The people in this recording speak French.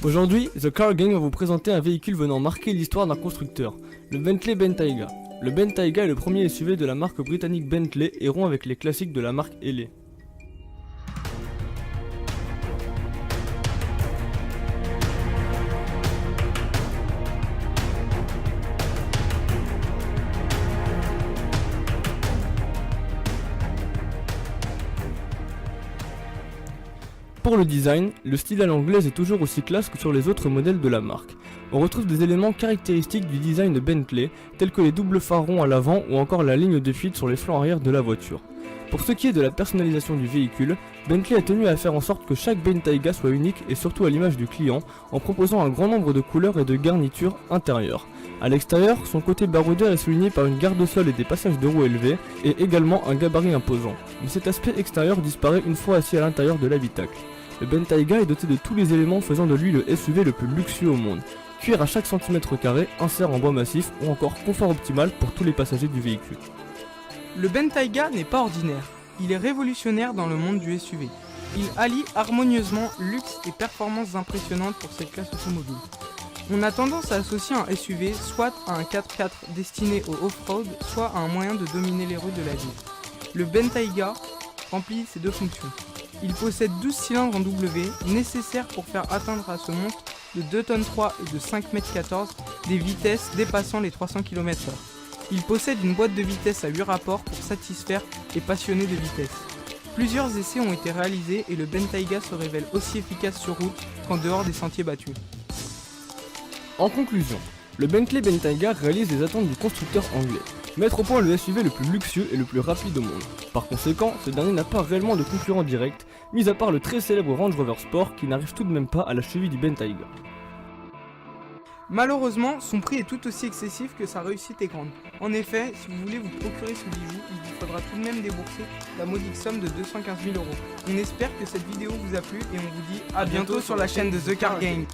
Aujourd'hui, The Car Gang va vous présenter un véhicule venant marquer l'histoire d'un constructeur, le Bentley Bentayga. Le Bentayga est le premier SUV de la marque britannique Bentley et rompt avec les classiques de la marque Hellé. Pour le design, le style à l'anglaise est toujours aussi classe que sur les autres modèles de la marque. On retrouve des éléments caractéristiques du design de Bentley, tels que les doubles phares ronds à l'avant ou encore la ligne de fuite sur les flancs arrière de la voiture. Pour ce qui est de la personnalisation du véhicule, Bentley a tenu à faire en sorte que chaque Bentayga soit unique et surtout à l'image du client, en proposant un grand nombre de couleurs et de garnitures intérieures. A l'extérieur, son côté baroudeur est souligné par une garde au sol et des passages de roues élevés, et également un gabarit imposant. Mais cet aspect extérieur disparaît une fois assis à l'intérieur de l'habitacle. Le Bentayga est doté de tous les éléments faisant de lui le SUV le plus luxueux au monde. Cuir à chaque centimètre carré, insert en bois massif ou encore confort optimal pour tous les passagers du véhicule. Le Bentayga n'est pas ordinaire, il est révolutionnaire dans le monde du SUV. Il allie harmonieusement luxe et performances impressionnantes pour cette classe automobile. On a tendance à associer un SUV soit à un 4x4 destiné au off-road, soit à un moyen de dominer les rues de la ville. Le Bentayga remplit ces deux fonctions. Il possède 12 cylindres en W, nécessaires pour faire atteindre à ce monstre de 2,3 tonnes et de 5,14 m des vitesses dépassant les 300 km/h. Il possède une boîte de vitesse à 8 rapports pour satisfaire les passionnés de vitesse. Plusieurs essais ont été réalisés et le Bentayga se révèle aussi efficace sur route qu'en dehors des sentiers battus. En conclusion, le Bentley Bentayga réalise les attentes du constructeur anglais. Mettre au point le SUV le plus luxueux et le plus rapide au monde. Par conséquent, ce dernier n'a pas réellement de concurrent direct, mis à part le très célèbre Range Rover Sport qui n'arrive tout de même pas à la cheville du Bentayga. Malheureusement, son prix est tout aussi excessif que sa réussite est grande. En effet, si vous voulez vous procurer ce bijou, il vous faudra tout de même débourser la modique somme de 215 000 €. On espère que cette vidéo vous a plu et on vous dit à bientôt sur la chaîne de The Car Gang.